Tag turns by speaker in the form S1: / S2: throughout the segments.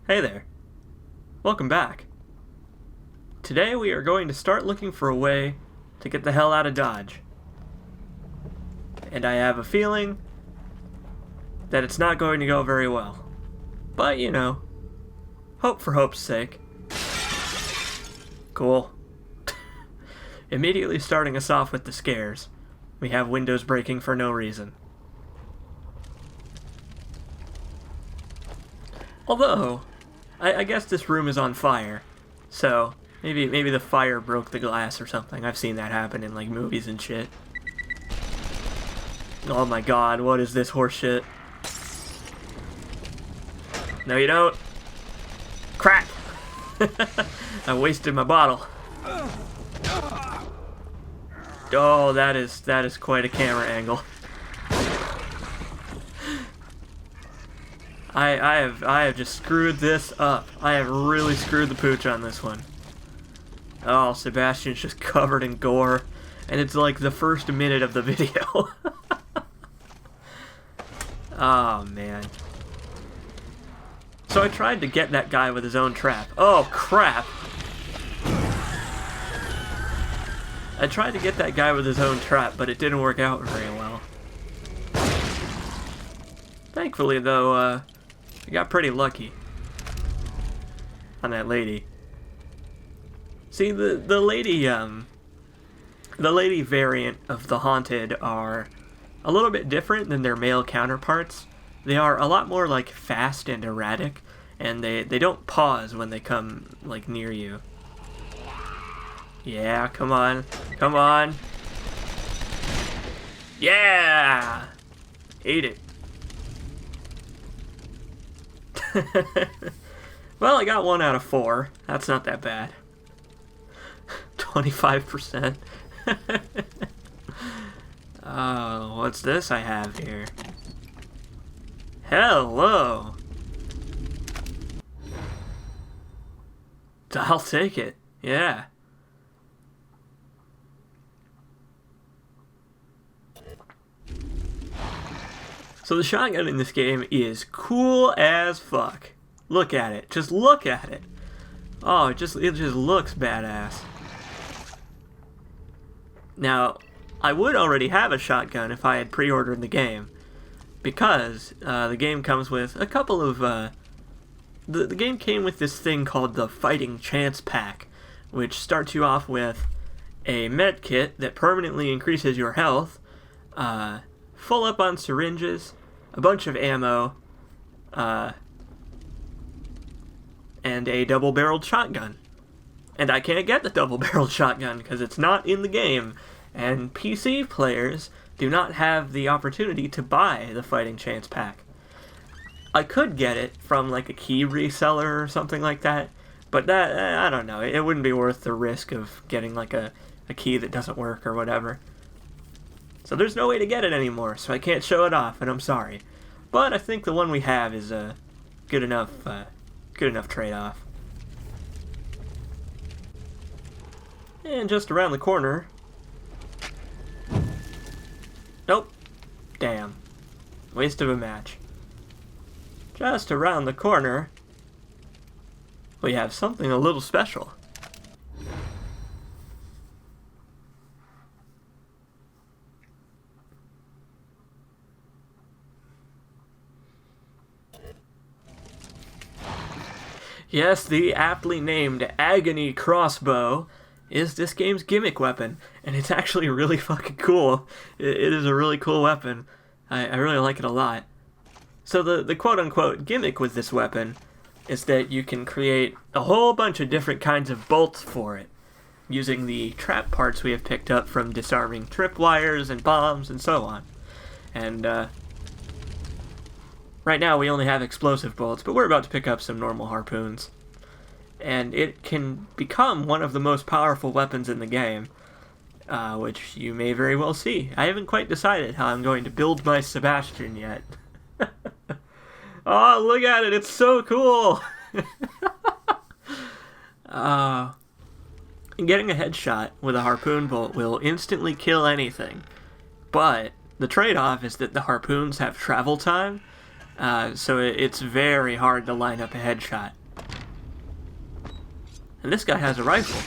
S1: Hey there. Welcome back. Today we are going to start looking for a way to get the hell out of Dodge. And I have a feeling that it's not going to go very well. But, you know, hope for hope's sake. Cool. Immediately starting us off with the scares. We have windows breaking for no reason. Although, I guess this room is on fire, so maybe the fire broke the glass or something. I've seen that happen in like movies and shit. Oh my god, what is this horse shit? No you don't. Crap! I wasted my bottle. Oh, that is quite a camera angle. I have just screwed this up. I have really screwed the pooch on this one. Oh, Sebastian's just covered in gore, and it's like the first minute of the video. Oh, man. So I tried to get that guy with his own trap. Oh, crap! I tried to get that guy with his own trap, but it didn't work out very well. Thankfully, though, I got pretty lucky on that lady. See, the lady variant of the Haunted are a little bit different than their male counterparts. They are a lot more like fast and erratic, and they don't pause when they come like near you. Yeah, come on. Come on. Yeah! Ate it. Well, I got 1 out of 4. That's not that bad. 25%. Oh, what's this I have here? Hello! I'll take it. Yeah. So the shotgun in this game is cool as fuck. Look at it. Just look at it. Oh, it just looks badass. Now, I would already have a shotgun if I had pre-ordered the game, because the game comes with a couple of the game came with this thing called the Fighting Chance Pack, which starts you off with a med kit that permanently increases your health, full up on syringes, a bunch of ammo, and a double-barreled shotgun. And I can't get the double-barreled shotgun because it's not in the game, and PC players do not have the opportunity to buy the Fighting Chance Pack. I could get it from like a key reseller or something like that, but that, I don't know, it wouldn't be worth the risk of getting like a key that doesn't work or whatever. So there's no way to get it anymore, so I can't show it off, and I'm sorry. But I think the one we have is a good enough trade-off. And just around the corner... Nope. Damn. Waste of a match. Just around the corner, we have something a little special. Yes, the aptly named Agony Crossbow is this game's gimmick weapon, and it's actually really fucking cool. It is a really cool weapon. I really like it a lot. So the quote-unquote gimmick with this weapon is that you can create a whole bunch of different kinds of bolts for it, using the trap parts we have picked up from disarming tripwires and bombs and so on. And right now we only have explosive bolts, but we're about to pick up some normal harpoons. And it can become one of the most powerful weapons in the game, which you may very well see. I haven't quite decided how I'm going to build my Sebastian yet. Oh, look at it! It's so cool! Getting a headshot with a harpoon bolt will instantly kill anything, but the trade-off is that the harpoons have travel time, so it's very hard to line up a headshot. And this guy has a rifle.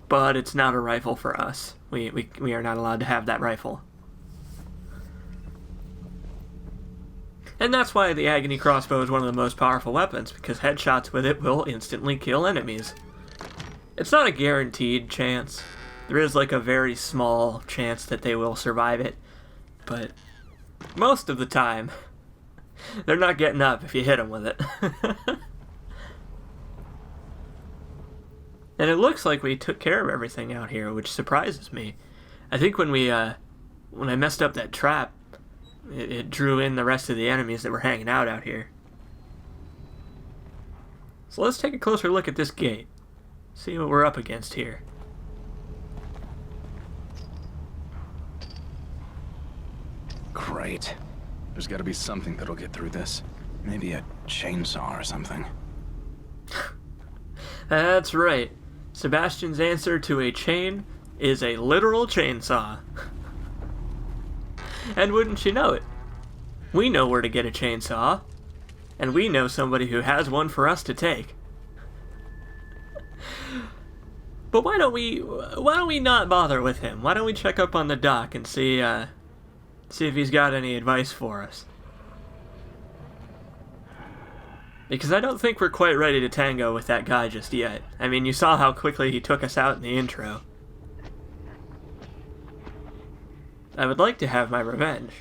S1: But it's not a rifle for us. We are not allowed to have that rifle. And that's why the Agony Crossbow is one of the most powerful weapons, because headshots with it will instantly kill enemies. It's not a guaranteed chance. There is like a very small chance that they will survive it, but most of the time, they're not getting up if you hit them with it. And it looks like we took care of everything out here, which surprises me. I think when I messed up that trap, it drew in the rest of the enemies that were hanging out here. So let's take a closer look at this gate. See what we're up against here.
S2: Great. There's gotta be something that'll get through this. Maybe a chainsaw or something.
S1: That's right. Sebastian's answer to a chain is a literal chainsaw. And wouldn't you know it? We know where to get a chainsaw, and we know somebody who has one for us to take. But why don't we not bother with him? Why don't we check up on the doc and see if he's got any advice for us? Because I don't think we're quite ready to tango with that guy just yet. I mean, you saw how quickly he took us out in the intro. I would like to have my revenge,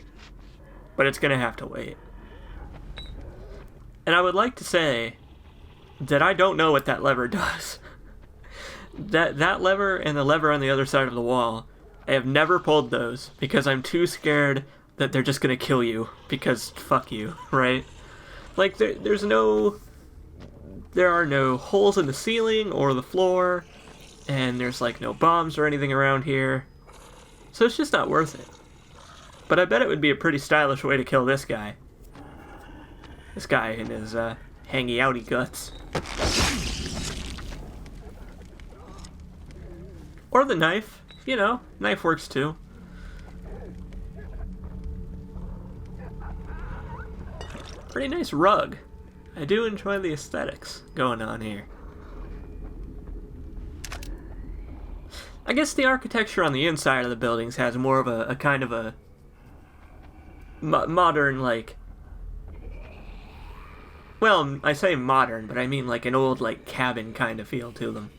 S1: but it's gonna have to wait. And I would like to say that I don't know what that lever does. That lever and the lever on the other side of the wall, I have never pulled those because I'm too scared that they're just gonna kill you, because fuck you, right? Like, there are no holes in the ceiling or the floor, and there's like no bombs or anything around here. So it's just not worth it. But I bet it would be a pretty stylish way to kill this guy. This guy and his hangy-outy guts. Or the knife. You know, knife works too. Pretty nice rug. I do enjoy the aesthetics going on here. I guess the architecture on the inside of the buildings has more of a kind of a modern, like... Well, I say modern, but I mean like an old, like, cabin kind of feel to them.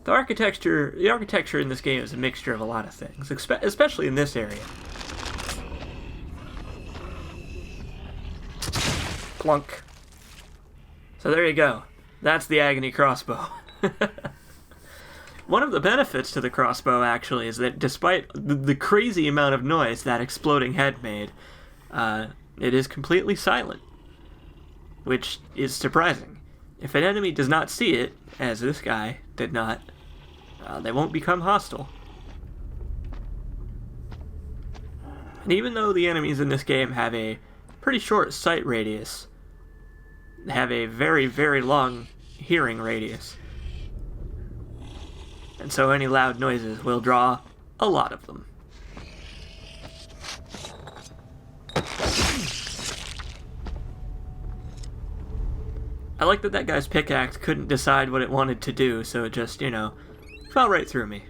S1: The architecture in this game is a mixture of a lot of things, especially in this area. Clunk. So there you go. That's the Agony Crossbow. One of the benefits to the crossbow, actually, is that despite the crazy amount of noise that exploding head made, it is completely silent, which is surprising. If an enemy does not see it, as this guy did not, they won't become hostile. And even though the enemies in this game have a pretty short sight radius, they have a very, very long hearing radius. And so any loud noises will draw a lot of them. I like that guy's pickaxe couldn't decide what it wanted to do, so it just, you know, fell right through me.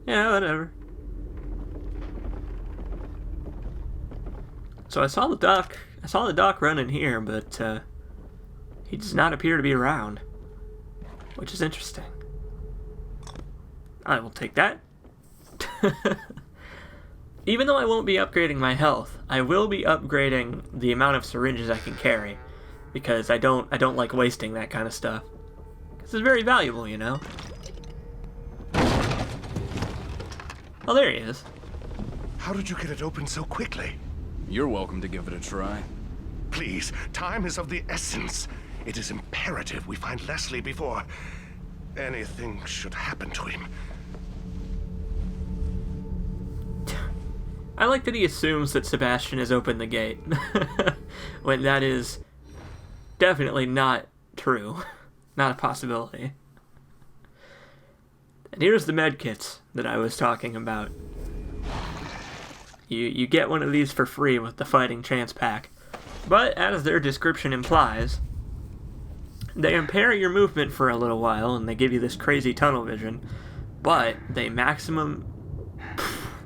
S1: Yeah, whatever. So I saw the doc running here, but he does not appear to be around, which is interesting. I will take that. Even though I won't be upgrading my health, I will be upgrading the amount of syringes I can carry, because I don't like wasting that kind of stuff. This is very valuable, you know. Oh, there he is.
S3: How did you get it open so quickly?
S2: You're welcome to give it a try.
S3: Please, time is of the essence. It is imperative we find Leslie before anything should happen to him.
S1: I like that he assumes that Sebastian has opened the gate, when that is definitely not true. Not a possibility. And here's the medkits that I was talking about. You get one of these for free with the Fighting Chance pack. But, as their description implies, They impair your movement for a little while, and they give you this crazy tunnel vision, but they maximum...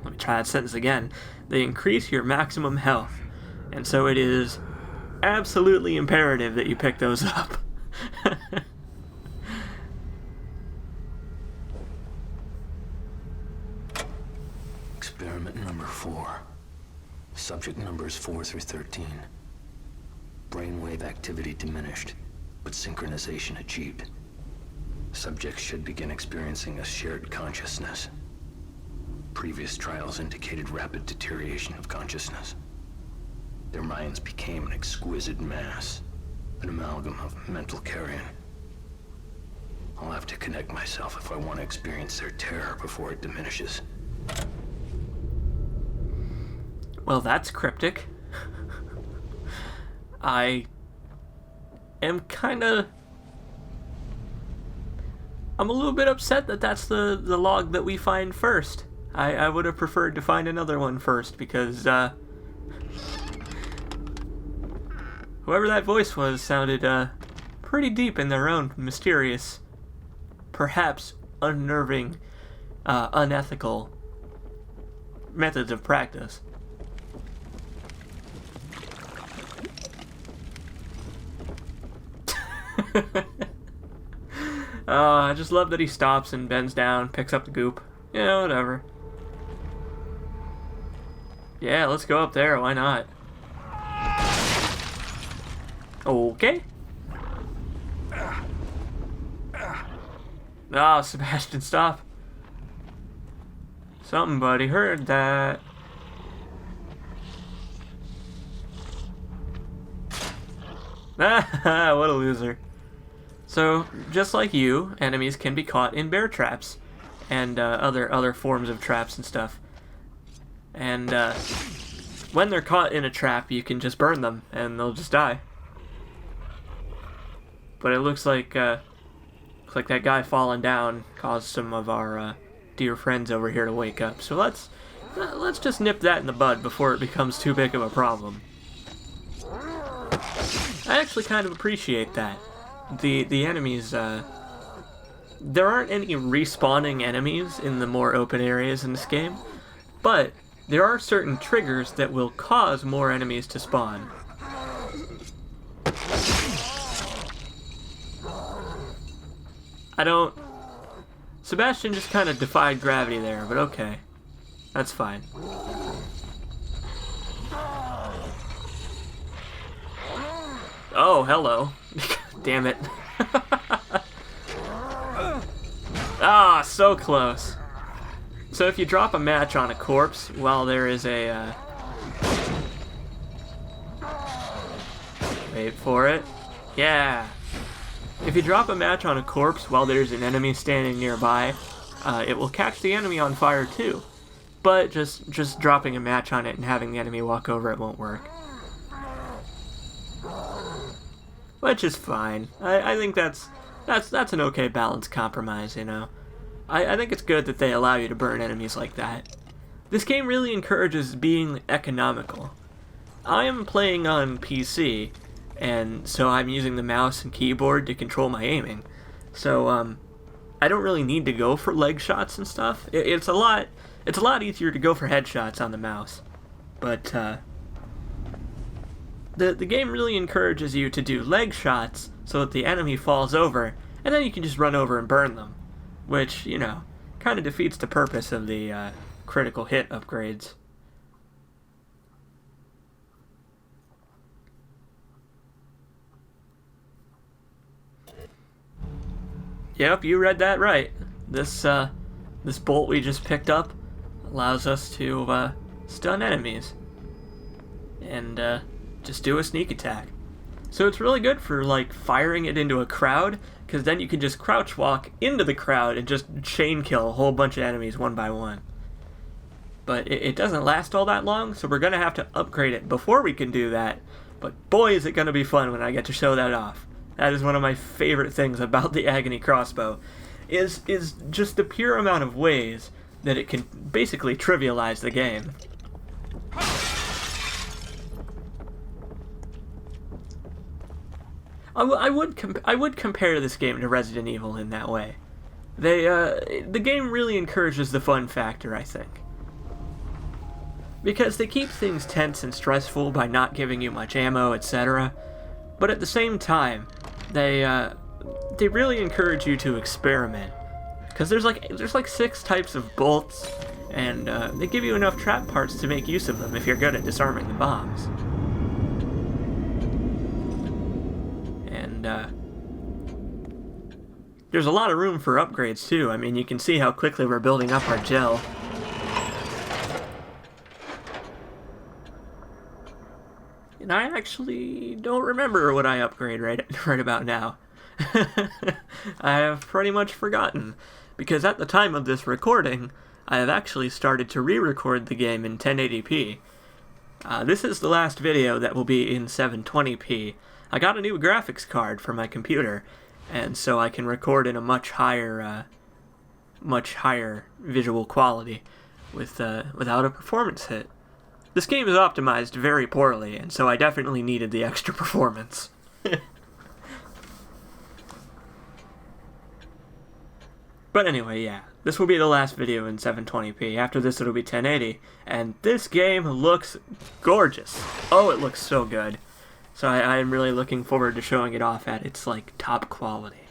S1: Let me try that sentence again. They increase your maximum health, and so it is absolutely imperative that you pick those up.
S4: Experiment number 4. Subject numbers 4 through 13. Brainwave activity diminished, but synchronization achieved. Subjects should begin experiencing a shared consciousness. Previous trials indicated rapid deterioration of consciousness. Their minds became an exquisite mass, an amalgam of mental carrion. I'll have to connect myself if I want to experience their terror before it diminishes.
S1: Well, that's cryptic. I am I'm a little bit upset that that's the log that we find first. I would have preferred to find another one first, because whoever that voice was sounded pretty deep in their own mysterious, perhaps unnerving, unethical methods of practice. I just love that he stops and bends down, picks up the goop. Yeah, whatever. Yeah, let's go up there, why not? Okay. Ah, Sebastian, stop. Somebody heard that. Ah, what a loser. So, just like you, enemies can be caught in bear traps and other forms of traps and stuff. And when they're caught in a trap, you can just burn them and they'll just die. But it looks like that guy falling down caused some of our dear friends over here to wake up. So let's just nip that in the bud before it becomes too big of a problem. I actually kind of appreciate that. The enemies, there aren't any respawning enemies in the more open areas in this game, but there are certain triggers that will cause more enemies to spawn. Sebastian just kind of defied gravity there, but okay. That's fine. Oh, hello. Damn it. Ah, so close. So if you drop a match on a corpse while there is a... Wait for it. Yeah. If you drop a match on a corpse while there's an enemy standing nearby, it will catch the enemy on fire too. But just dropping a match on it and having the enemy walk over it won't work. Which is fine. I think that's an okay balanced compromise, you know. I think it's good that they allow you to burn enemies like that. This game really encourages being economical. I am playing on PC, and so I'm using the mouse and keyboard to control my aiming. So I don't really need to go for leg shots and stuff. It's a lot easier to go for headshots on the mouse. But the game really encourages you to do leg shots so that the enemy falls over, and then you can just run over and burn them. Which, you know, kind of defeats the purpose of the critical hit upgrades. Yep, you read that right. This bolt we just picked up allows us to stun enemies and just do a sneak attack. So it's really good for like firing it into a crowd, because then you can just crouch walk into the crowd and just chain kill a whole bunch of enemies one by one. But it doesn't last all that long, so we're gonna have to upgrade it before we can do that. But boy, is it gonna be fun when I get to show that off. That is one of my favorite things about the Agony crossbow, is just the pure amount of ways that it can basically trivialize the game. I would compare this game to Resident Evil in that way. The game really encourages the fun factor, I think. Because they keep things tense and stressful by not giving you much ammo, etc. But at the same time, they really encourage you to experiment. Because there's like 6 types of bolts, and they give you enough trap parts to make use of them if you're good at disarming the bombs. And there's a lot of room for upgrades too. I mean, you can see how quickly we're building up our gel. And I actually don't remember what I upgrade right about now. I have pretty much forgotten, because at the time of this recording, I have actually started to re-record the game in 1080p. This is the last video that will be in 720p. I got a new graphics card for my computer, and so I can record in a much higher visual quality without a performance hit. This game is optimized very poorly, and so I definitely needed the extra performance. But anyway, yeah, this will be the last video in 720p. After this, it'll be 1080, and this game looks gorgeous. Oh, it looks so good. So I am really looking forward to showing it off at its, like, top quality.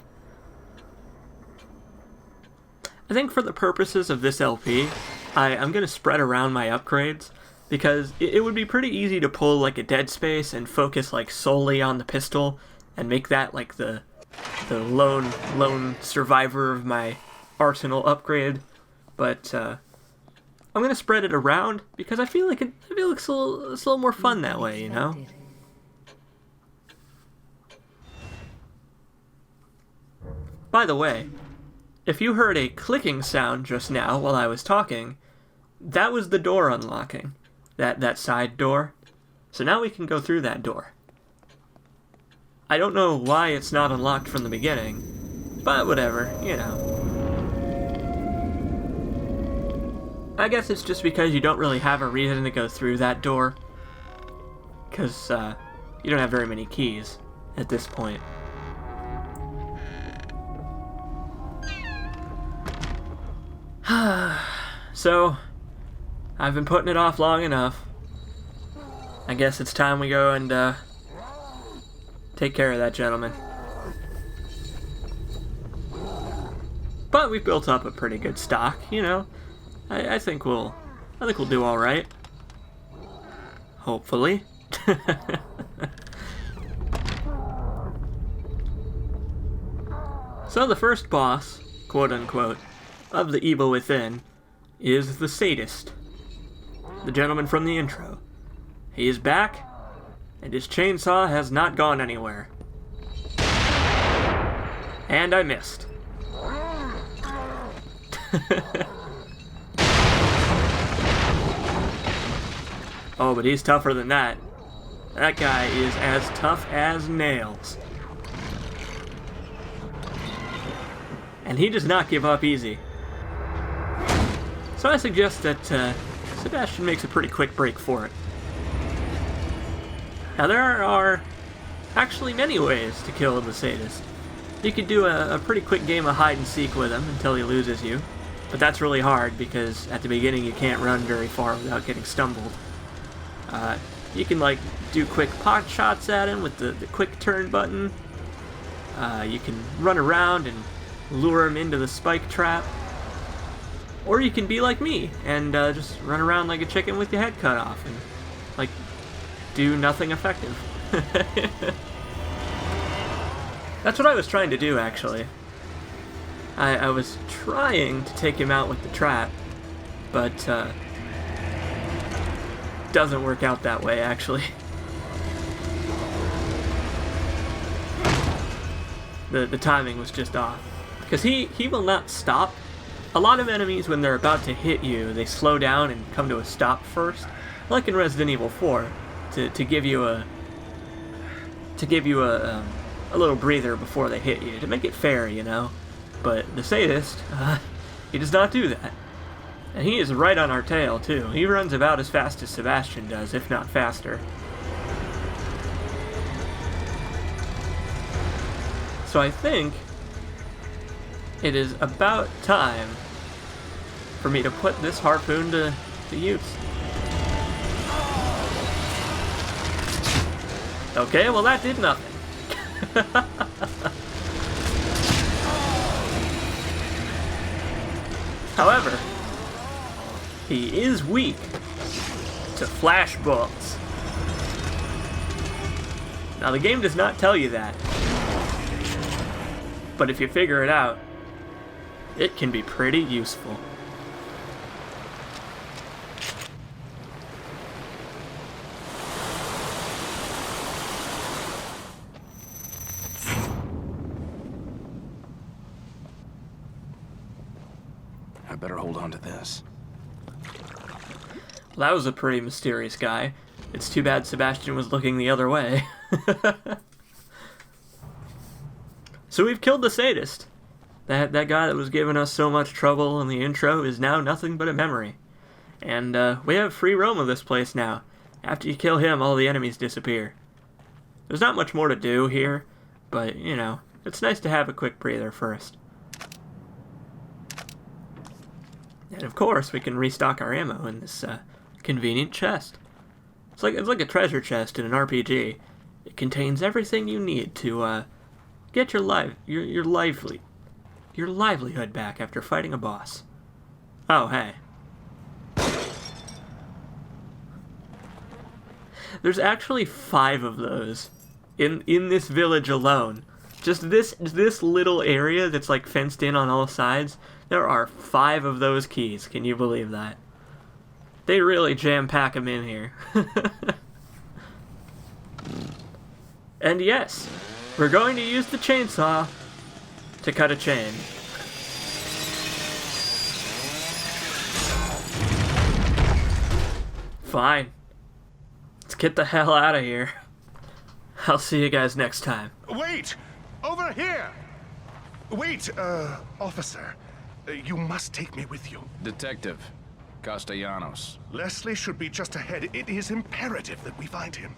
S1: I think for the purposes of this LP, I'm going to spread around my upgrades, because it would be pretty easy to pull, like, a Dead Space and focus, like, solely on the pistol, and make that, like, the lone survivor of my arsenal upgrade. But I'm going to spread it around, because I feel like it's a little more fun that way, you know? By the way, if you heard a clicking sound just now while I was talking, that was the door unlocking. That side door. So now we can go through that door. I don't know why it's not unlocked from the beginning, but whatever, you know. I guess it's just because you don't really have a reason to go through that door. Because you don't have very many keys at this point. So, I've been putting it off long enough. I guess it's time we go and take care of that gentleman. But we've built up a pretty good stock, you know. I think we'll do all right. Hopefully. So the first boss, quote unquote, of the Evil Within is the Sadist, the gentleman from the intro. He is back, and his chainsaw has not gone anywhere. And I missed. Oh, but he's tougher than that. That guy is as tough as nails. And he does not give up easy. So I suggest that Sebastian makes a pretty quick break for it. Now there are actually many ways to kill the Sadist. You could do a pretty quick game of hide and seek with him until he loses you, but that's really hard because at the beginning you can't run very far without getting stumbled. You can like do quick pot shots at him with the quick turn button. You can run around and lure him into the spike trap. Or you can be like me and just run around like a chicken with your head cut off and like do nothing effective. That's what I was trying to do, actually. I was trying to take him out with the trap, but doesn't work out that way, actually. The timing was just off. Because he will not stop. A lot of enemies, when they're about to hit you, they slow down and come to a stop first, like in Resident Evil 4, to give you a little breather before they hit you, to make it fair, you know. But the Sadist, he does not do that. And he is right on our tail, too. He runs about as fast as Sebastian does, if not faster. So I think it is about time for me to put this harpoon to use. Okay, well that did nothing. However, he is weak to flash bolts. Now the game does not tell you that, but if you figure it out, it can be pretty useful.
S2: I better hold on to this.
S1: Well, that was a pretty mysterious guy. It's too bad Sebastian was looking the other way. So we've killed the sadist. That guy that was giving us so much trouble in the intro is now nothing but a memory. And we have free roam of this place now. After you kill him, all the enemies disappear. There's not much more to do here, but, you know, it's nice to have a quick breather first. And of course, we can restock our ammo in this convenient chest. It's like a treasure chest in an RPG. It contains everything you need to get your livelihood back after fighting a boss. Oh, hey. There's actually 5 of those in this village alone. Just this little area that's like fenced in on all sides. There are 5 of those keys. Can you believe that? They really jam-pack them in here. And yes, we're going to use the chainsaw to cut a chain. Fine. Let's get the hell out of here. I'll see you guys next time.
S3: Wait! Over here! Wait, officer. You must take me with you.
S2: Detective Castellanos.
S3: Leslie should be just ahead. It is imperative that we find him.